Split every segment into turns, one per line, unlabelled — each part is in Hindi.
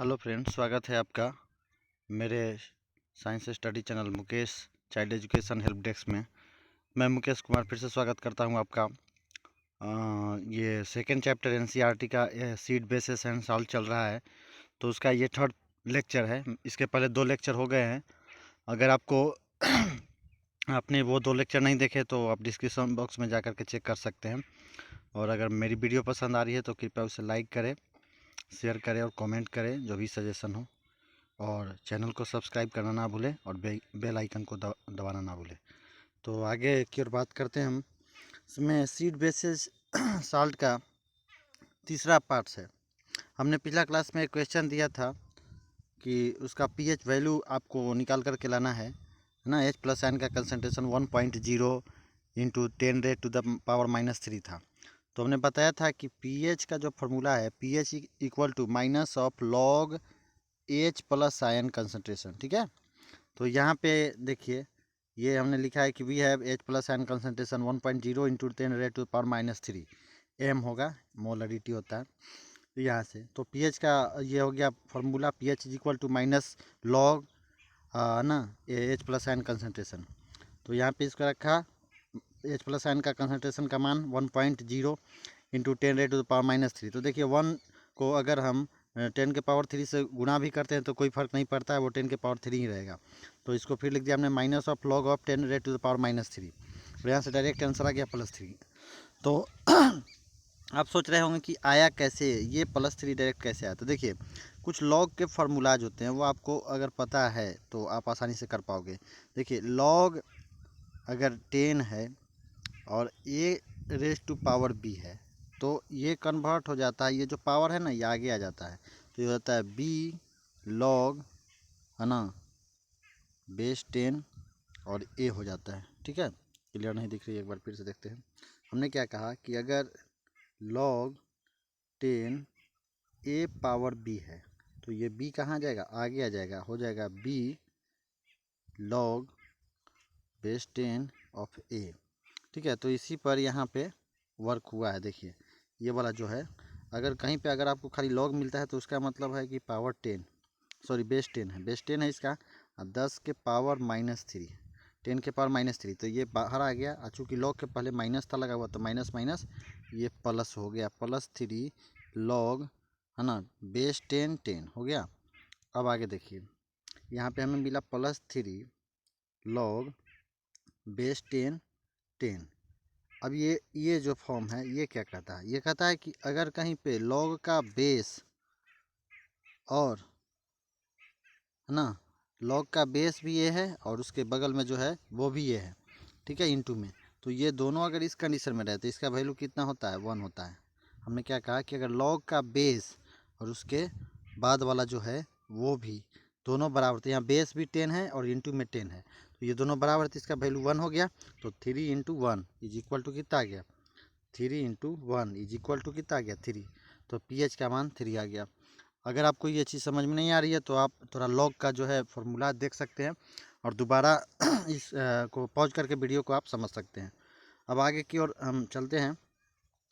हेलो फ्रेंड्स, स्वागत है आपका मेरे science study channel Mukesh child education help desk में। मैं मुकेश कुमार फिर से स्वागत करता हूं आपका। ये सेकंड चैप्टर एनसीईआरटी का सीड बेसिस एंड सॉल्ट चल रहा है, तो उसका ये थर्ड लेक्चर है। इसके पहले 2 लेक्चर हो गए हैं। अगर आपको आपने वो 2 लेक्चर नहीं देखे तो आप डिस्क्रिप्शन बॉक्स में जा कर के चेक कर सकते हैं। और अगर मेरी वीडियो पसंद आ रही है तो कृपया उसे लाइक करें, शेयर करें और कमेंट करें जो भी सजेशन हो। और चैनल को सब्सक्राइब करना ना भूलें और बेल आइकन को दबाना ना भूलें। तो आगे की ओर बात करते हैं हम। इसमें सीड बेसिस साल्ट का तीसरा पार्ट है। हमने पिछला क्लास में एक क्वेश्चन दिया था कि उसका पीएच वैल्यू आपको निकाल करके लाना है ना। एच प्लस आयन का कंसनट्रेशन 1.0 इंटू 10⁻³ था। तो हमने बताया था कि पीएच का जो फॉर्मूला है, pH equal to minus of log H plus ion concentration. ठीक है, तो यहाँ पे देखिए ये हमने लिखा है कि we have H plus ion concentration 1.0 into 10⁻³ M होगा, मोलरिटी होता है यहाँ से। तो पीएच का ये हो गया formula, pH is equal to minus log ना एच प्लस आयन कंसनट्रेशन। तो यहाँ पे इसका रखा एच प्लस आयन का कंसनट्रेशन का मान 1.0 इंटू 10⁻³ तो देखिए 1 को अगर हम 10⁻³ से गुणा भी करते हैं तो कोई फ़र्क नहीं पड़ता है, वो 10⁻³ ही रहेगा। तो इसको फिर लिख दिया हमने माइनस ऑफ लॉग ऑफ 10⁻³ और यहाँ से डायरेक्ट आंसर आ गया +3। तो आप सोच रहे होंगे कि आया कैसे, ये +3 डायरेक्ट कैसे आया। तो देखिए कुछ लॉग के फार्मूलाज होते हैं, वो आपको अगर पता है तो आप आसानी से कर पाओगे। देखिए लॉग अगर 10 है और a⁻b है तो ये कन्वर्ट हो जाता है, ये जो पावर है ना ये आगे आ जाता है, तो ये होता है b log है ना बेस 10 और a हो जाता है। ठीक है, क्लियर नहीं दिख रही है, एक बार फिर से देखते हैं। हमने क्या कहा कि अगर log 10 a⁻b है तो ये b कहाँ जाएगा, आगे आ जाएगा, हो जाएगा b log base 10 of a। ठीक है, तो इसी पर यहाँ पे वर्क हुआ है। देखिए ये वाला जो है, अगर कहीं पे अगर आपको खाली लॉग मिलता है तो उसका मतलब है कि पावर 10, सॉरी बेस 10 है, बेस 10 है इसका 10⁻³ 10⁻³ तो ये बाहर आ गया। चूँकि लॉग के पहले माइनस था लगा हुआ तो माइनस माइनस ये प्लस हो गया, +3 लॉग है ना बेस 10 10 हो गया। अब आगे देखिए यहाँ पे हमें मिला +3 लॉग बेस 10 10। अब ये जो फॉर्म है ये क्या कहता है, ये कहता है कि अगर कहीं पे लॉग का बेस और है ना लॉग का बेस भी ये है और उसके बगल में जो है वो भी ये है, ठीक है, इंटू में, तो ये दोनों अगर इस कंडीशन में रहे तो इसका वैल्यू कितना होता है, 1 होता है। हमने क्या कहा कि अगर लॉग का बेस और उसके बाद वाला जो है वो भी दोनों बराबर, तो यहाँ बेस भी 10 है और इंटू में 10 है, तो ये दोनों बराबर, तो इसका वैल्यू 1 हो गया। तो 3 × 1 इज इक्वल टू कितना आ गया, 3 × 1 इज इक्वल टू कितना आ गया 3। तो पीएच का मान 3 आ गया। अगर आपको ये चीज़ समझ में नहीं आ रही है तो आप थोड़ा लॉग का जो है फॉर्मूला देख सकते हैं और दोबारा इस को पॉज करके वीडियो को आप समझ सकते हैं। अब आगे की ओर हम चलते हैं।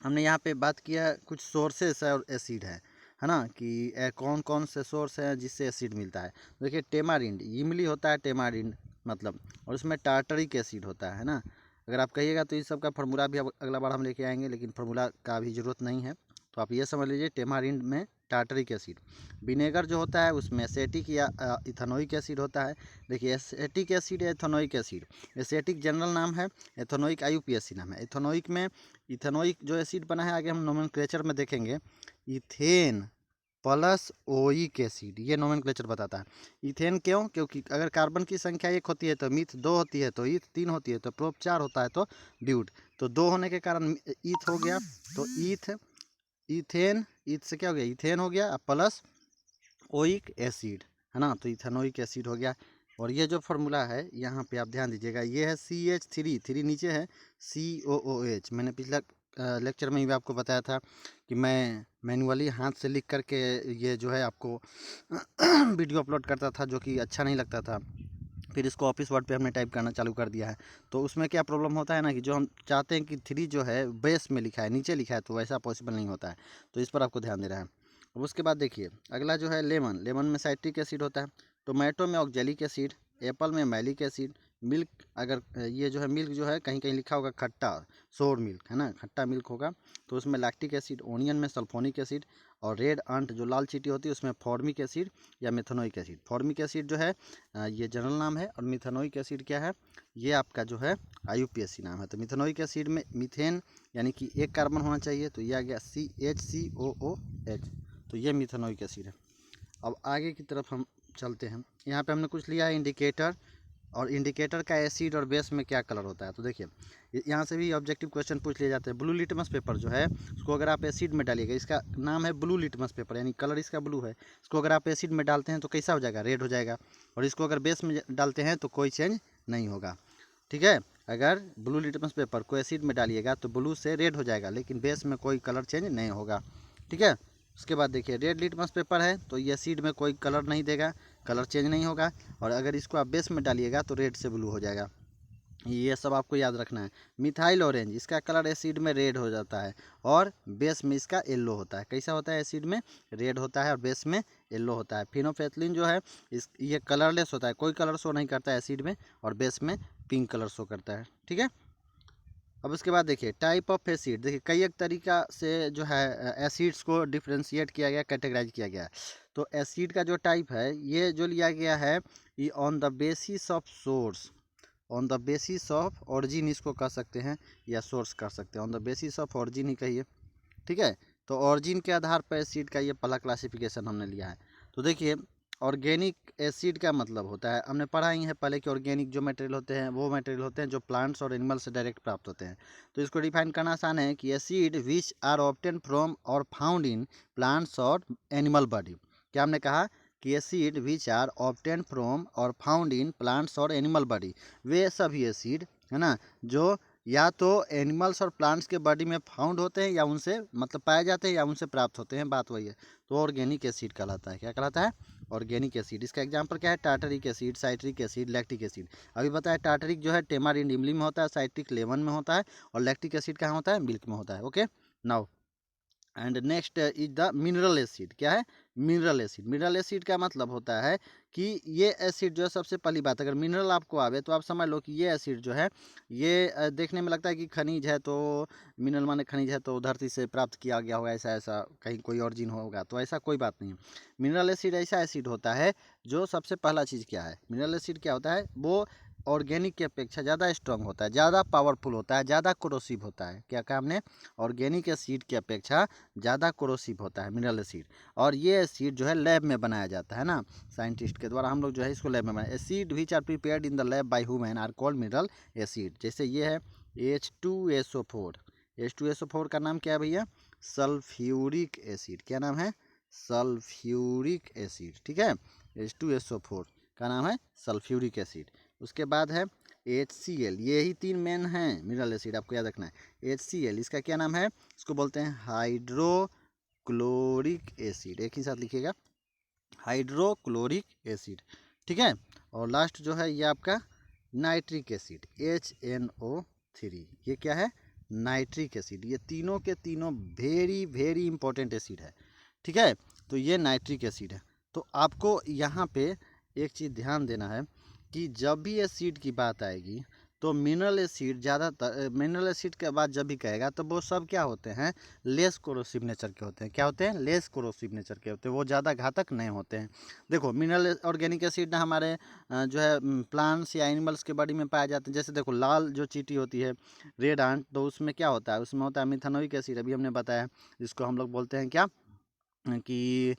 हमने यहाँ पे बात किया कुछ सोर्सेस और एसिड है ना, कि कौन कौन से सोर्स हैं जिससे एसिड मिलता है। देखिए टेमारिंड, इमली होता है टेमारिंड मतलब, और इसमें टार्टरिक एसिड होता है ना। अगर आप कहिएगा तो इस सब का फार्मूला भी अब अगला बार हम लेके आएंगे, लेकिन फार्मूला का भी ज़रूरत नहीं है। तो आप ये समझ लीजिए टेमारिंड में टार्टरिक एसिड। विनेगर जो होता है उसमें एसेटिक या इथेनोइक एसिड होता है। देखिए एसेटिक एसिड या इथेनोइक एसिड, एसेटिक जनरल नाम है, इथेनोइक आईयूपीएसी नाम है। इथेनोइक में इथेनोइक जो एसिड बना है आगे हम नोमेनक्लेचर में देखेंगे, इथेन प्लस ओइक एसिड, ये नोमेनक्लेचर बताता है। इथेन क्यों, क्योंकि अगर कार्बन की संख्या 1 होती है तो मीथ 2 होती है, तो ईथ 3 होती है, तो प्रोप 4 होता है, तो ब्यूट, तो 2 होने के कारण ईथ हो गया। तो ईथ इथेन, ईथ से क्या हो गया, इथेन हो गया प्लस ओइक एसिड है ना, तो इथेनोइक एसिड हो गया। और ये जो फार्मूला है यहाँ पे आप ध्यान दीजिएगा, ये है CH3, 3 नीचे है, COOH। मैंने पिछला लेक्चर में भी आपको बताया था कि मैं मैनुअली हाथ से लिख करके ये जो है आपको वीडियो अपलोड करता था, जो कि अच्छा नहीं लगता था। फिर इसको ऑफिस वर्ड पे हमने टाइप करना चालू कर दिया है। तो उसमें क्या प्रॉब्लम होता है ना कि जो हम चाहते हैं कि 3 जो है बेस में लिखा है, नीचे लिखा है, तो वैसा पॉसिबल नहीं होता है, तो इस पर आपको ध्यान देना है। अब उसके बाद देखिए अगला जो है लेमन, लेमन में साइट्रिक एसिड होता है, टोमेटो में ऑक्जेलिक एसिड, एप्पल में मैलिक एसिड, मिल्क, अगर ये जो है मिल्क जो है कहीं कहीं लिखा होगा खट्टा, सोर मिल्क है ना, खट्टा मिल्क होगा तो उसमें लैक्टिक एसिड, ओनियन में सल्फोनिक एसिड, और रेड अंट जो लाल चींटी होती है उसमें फॉर्मिक एसिड या मेथनोइक एसिड। फॉर्मिक एसिड जो है ये जनरल नाम है, और मिथेनोइक एसिड क्या है, ये आपका जो है IUPAC नाम है। तो मिथेनोइक एसिड में मीथेन यानी कि एक कार्बन होना चाहिए, तो ये आ गया CHCOOH, तो ये मिथेनोइक एसिड है। अब आगे की तरफ हम चलते हैं, यहाँ पे हमने कुछ लिया है इंडिकेटर, और इंडिकेटर का एसिड और बेस में क्या कलर होता है। तो देखिए यहाँ से भी ऑब्जेक्टिव क्वेश्चन पूछ लिए जाते हैं। ब्लू लिटमस पेपर जो है उसको अगर आप एसिड में डालिएगा, इसका नाम है ब्लू लिटमस पेपर, यानी कलर इसका ब्लू है, इसको अगर आप एसिड में डालते हैं तो कैसा हो जाएगा, रेड हो जाएगा, और इसको अगर बेस में डालते हैं तो कोई चेंज नहीं होगा। ठीक है, अगर ब्लू लिटमस पेपर को एसिड में डालिएगा तो ब्लू से रेड हो जाएगा, लेकिन बेस में कोई कलर चेंज नहीं होगा। ठीक है, उसके बाद देखिए रेड लिटमस पेपर है तो ये एसिड में कोई कलर नहीं देगा, कलर चेंज नहीं होगा, और अगर इसको आप बेस में डालिएगा तो रेड से ब्लू हो जाएगा। ये सब आपको याद रखना है। मिथाइल ऑरेंज, इसका कलर एसिड में रेड हो जाता है और बेस में इसका येलो होता है। कैसा होता है, एसिड में रेड होता है और बेस में येलो होता है। फिनोल्फेथलीन जो है ये कलरलेस होता है, कोई कलर शो नहीं करता है एसिड में, और बेस में पिंक कलर शो करता है। ठीक है, अब उसके बाद देखिए टाइप ऑफ एसिड, देखिए कई एक तरीका से जो है एसिड्स को डिफ्रेंशिएट किया गया, कैटेगराइज किया गया है। तो एसिड का जो टाइप है ये जो लिया गया है ये on the basis of source, on the basis of origin इसको कह सकते हैं या सोर्स कर सकते हैं, on the basis of origin ही कहिए। ठीक है, तो ऑरिजिन के आधार पर एसिड का ये पहला क्लासिफिकेशन हमने लिया है। तो देखिए ऑर्गेनिक एसिड का मतलब होता है, हमने पढ़ा ही है पहले कि ऑर्गेनिक जो मटेरियल होते हैं वो मटेरियल होते हैं जो प्लांट्स और एनिमल से डायरेक्ट प्राप्त होते हैं। तो इसको डिफाइन करना आसान है कि acid which are obtain from और फाउंड इन प्लांट्स और एनिमल बॉडी। क्या हमने कहा कि acid which are obtain from और फाउंड इन प्लांट्स और एनिमल बॉडी, वे सभी एसिड है ना जो या तो एनिमल्स और प्लांट्स के बॉडी में फाउंड होते हैं या उनसे मतलब पाए जाते हैं या उनसे प्राप्त होते हैं, बात वही है। तो ऑर्गेनिक एसिड कहलाता है, क्या कहलाता है, ऑर्गेनिक एसिड। इसका एग्जांपल क्या है, tartaric acid, citric acid, lactic acid. अभी बताया टार्टरिक जो है टेमारिंड इमली में होता है, साइट्रिक लेमन में होता है, और लैक्टिक एसिड कहाँ होता है, मिल्क में होता है। Okay, now and next is the mineral acid. क्या है, मिनरल एसिड। मिनरल एसिड का मतलब होता है कि ये एसिड जो है, सबसे पहली बात अगर मिनरल आपको आवे तो आप समझ लो कि ये एसिड जो है ये देखने में लगता है कि खनिज है, तो मिनरल माने खनिज है तो धरती से प्राप्त किया गया होगा, ऐसा ऐसा कहीं कोई ऑरिजिन होगा, तो ऐसा कोई बात नहीं है। मिनरल एसिड ऐसा एसिड होता है जो सबसे पहला चीज़ क्या है, मिनरल एसिड क्या होता है, वो ऑर्गेनिक की अपेक्षा ज़्यादा स्ट्रांग होता है, ज़्यादा पावरफुल होता है, ज़्यादा कोरोसिव होता है। क्या कहा हमने, ऑर्गेनिक एसिड की अपेक्षा ज़्यादा कोरोसिव होता है मिनरल एसिड। और ये एसिड जो है लैब में बनाया जाता है ना, साइंटिस्ट के द्वारा हम लोग जो है इसको लैब में बनाए। Acid which are prepared in the lab by human are called mineral acid. जैसे ये है H2SO4, H2SO4 का नाम क्या है भैया, सल्फ्यूरिक एसिड। क्या नाम है, सल्फ्यूरिक एसिड। ठीक है, H2SO4 का नाम है सल्फ्यूरिक एसिड। उसके बाद है HCl, यही तीन मेन हैं मिनरल एसिड, आपको याद रखना है। HCl इसका क्या नाम है, इसको बोलते हैं हाइड्रोक्लोरिक एसिड, एक ही साथ लिखिएगा, हाइड्रोक्लोरिक एसिड। ठीक है, और लास्ट जो है ये आपका नाइट्रिक एसिड, HNO3, ये क्या है, नाइट्रिक एसिड। ये तीनों के तीनों वेरी वेरी इंपॉर्टेंट एसिड है। ठीक है, तो ये नाइट्रिक एसिड है। तो आपको यहाँ पे एक चीज़ ध्यान देना है कि जब भी एसिड की बात आएगी तो मिनरल एसिड ज़्यादातर, मिनरल एसिड के बाद जब भी कहेगा तो वो सब क्या होते हैं, लेस कोरोसिव नेचर के होते हैं। क्या होते हैं, लेस कोरोसिव नेचर के होते हैं, वो ज़्यादा घातक नहीं होते हैं। देखो मिनरल ऑर्गेनिक एसिड ना हमारे जो है प्लांट्स या एनिमल्स के बॉडी में पाए जाते हैं। जैसे देखो लाल जो चींटी होती है, रेड आंट, तो उसमें क्या होता है, उसमें होता है मिथेनोइक एसिड, अभी हमने बताया, जिसको हम लोग बोलते हैं क्या कि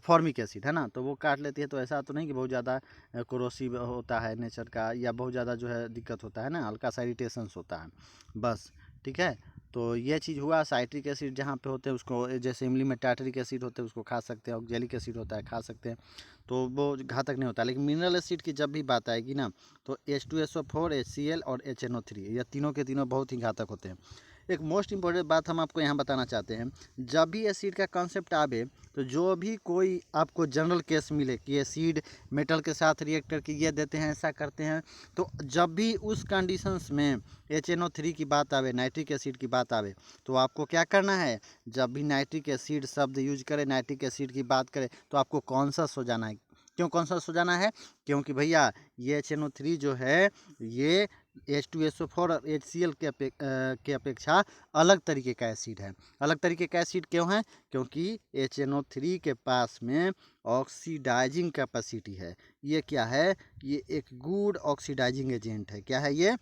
फॉर्मिक एसिड है ना। तो वो काट लेती है, तो ऐसा तो नहीं कि बहुत ज़्यादा कोरोसिव होता है नेचर का, या बहुत ज़्यादा जो है दिक्कत होता है ना, हल्का सा इरिटेशंस होता है बस। ठीक है, तो ये चीज़ हुआ। साइट्रिक एसिड जहाँ पे होते हैं उसको, जैसे इमली में टार्टरिक एसिड होते हैं उसको खा सकते हैं, ऑक्जेलिक एसिड होता है खा सकते हैं, तो वो घातक नहीं होता। लेकिन मिनरल एसिड की जब भी बात आएगी ना तो H2SO4, HCl और HNO3, ये तीनों के तीनों बहुत ही घातक होते हैं। एक मोस्ट इम्पोर्टेंट बात हम आपको यहाँ बताना चाहते हैं, जब भी एसिड का कॉन्सेप्ट आवे तो जो भी कोई आपको जनरल केस मिले कि एसिड मेटल के साथ रिएक्ट करके ये देते हैं, ऐसा करते हैं, तो जब भी उस कंडीशंस में HNO3 की बात आवे, नाइट्रिक एसिड की बात आवे, तो आपको क्या करना है, जब भी नाइट्रिक एसिड शब्द यूज करें, नाइट्रिक एसिड की बात करें, तो आपको कॉन्शस हो जाना है। क्यों कॉन्शस हो जाना है? क्योंकि भैया ये HNO3 जो है ये H2SO4 और HCl के अपेक्षा अलग तरीके का एसिड है। अलग तरीके का एसिड क्यों है? क्योंकि HNO3 के पास में ऑक्सीडाइजिंग कैपेसिटी है। ये क्या है? ये एक गुड ऑक्सीडाइजिंग एजेंट है। क्या है ये?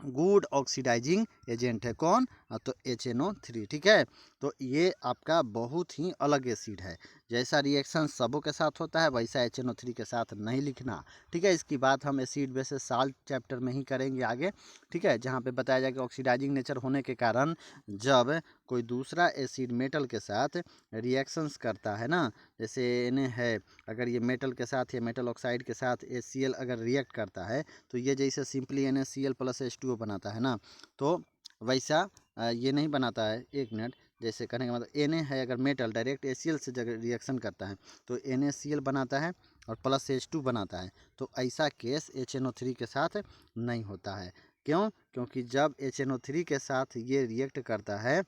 गुड ऑक्सीडाइजिंग एजेंट है। कौन? तो HNO3। ठीक है, तो ये आपका बहुत ही अलग एसिड है। जैसा रिएक्शन सबों के साथ होता है वैसा HNO3 के साथ नहीं लिखना। ठीक है, इसकी बात हम एसिड बेसिस साल्ट चैप्टर में ही करेंगे आगे। ठीक है, जहाँ पे बताया जाएगा ऑक्सीडाइजिंग नेचर होने के कारण जब कोई दूसरा एसिड मेटल के साथ रिएक्शंस करता है ना, जैसे इन्हें है, अगर ये मेटल के साथ या मेटल ऑक्साइड के साथ HCl अगर रिएक्ट करता है तो ये जैसे सिंपली NaCl प्लस H2O बनाता है ना, तो वैसा ये नहीं बनाता है। एक मिनट, जैसे कहने का मतलब Na है, अगर मेटल डायरेक्ट HCl से जगह रिएक्शन करता है तो NaCl बनाता है और प्लस H2 बनाता है, तो ऐसा केस HNO3 के साथ नहीं होता है। क्यों? क्योंकि जब HNO3 के साथ ये रिएक्ट करता है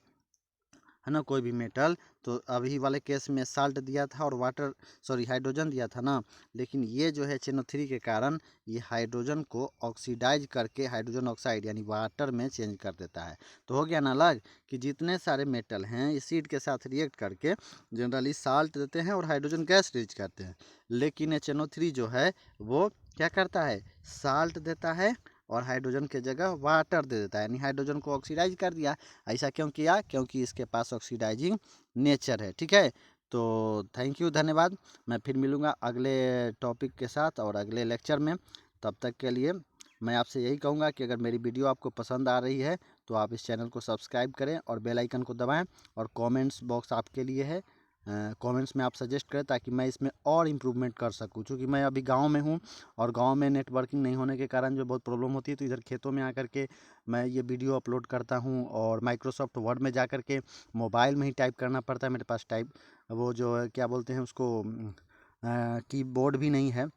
ना कोई भी मेटल, तो अभी वाले केस में साल्ट दिया था और वाटर सॉरी हाइड्रोजन दिया था ना, लेकिन ये जो है HNO3 के कारण ये हाइड्रोजन को ऑक्सीडाइज करके हाइड्रोजन ऑक्साइड यानी वाटर में चेंज कर देता है। तो हो गया ना अलग कि जितने सारे मेटल हैं एसिड के साथ रिएक्ट करके जनरली साल्ट देते हैं और हाइड्रोजन गैस रिलीज करते हैं, लेकिन HNO3 जो है वो क्या करता है? साल्ट देता है और हाइड्रोजन के जगह वाटर दे देता है, यानी हाइड्रोजन को ऑक्सीडाइज कर दिया। ऐसा क्यों किया? क्योंकि इसके पास ऑक्सीडाइजिंग नेचर है। ठीक है, तो थैंक यू, धन्यवाद। मैं फिर मिलूँगा अगले टॉपिक के साथ और अगले लेक्चर में। तब तक के लिए मैं आपसे यही कहूँगा कि अगर मेरी वीडियो आपको पसंद आ रही है तो आप इस चैनल को सब्सक्राइब करें और बेल आइकन को दबाएं, और कमेंट्स बॉक्स आपके लिए है। कमेंट्स में आप सजेस्ट करें ताकि मैं इसमें और इम्प्रूवमेंट कर सकूं, क्योंकि मैं अभी गांव में हूं और गांव में नेटवर्किंग नहीं होने के कारण जो बहुत प्रॉब्लम होती है, तो इधर खेतों में आकर के मैं ये वीडियो अपलोड करता हूं, और माइक्रोसॉफ्ट वर्ड में जा कर के मोबाइल में ही टाइप करना पड़ता है। मेरे पास टाइप वो जो है क्या बोलते हैं उसको, कीबोर्ड भी नहीं है,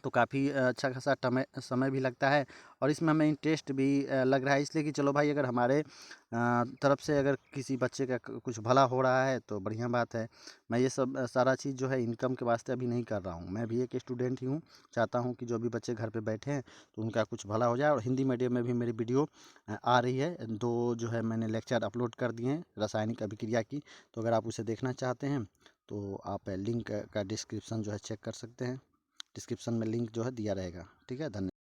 तो काफ़ी अच्छा खासा समय भी लगता है, और इसमें हमें इंटरेस्ट भी लग रहा है, इसलिए कि चलो भाई अगर हमारे तरफ से अगर किसी बच्चे का कुछ भला हो रहा है तो बढ़िया बात है। मैं ये सब सारा चीज़ जो है इनकम के वास्ते अभी नहीं कर रहा हूँ, मैं भी एक स्टूडेंट ही हूँ। चाहता हूँ कि जो भी बच्चे घर पे बैठे हैं तो उनका कुछ भला हो जाए, और हिंदी मीडियम में भी मेरी वीडियो आ रही है। 2 जो है मैंने लेक्चर अपलोड कर दिए हैं रासायनिक अभिक्रिया की, तो अगर आप उसे देखना चाहते हैं तो आप लिंक का डिस्क्रिप्शन जो है चेक कर सकते हैं। डिस्क्रिप्शन में लिंक जो है दिया रहेगा। ठीक है, धन्यवाद।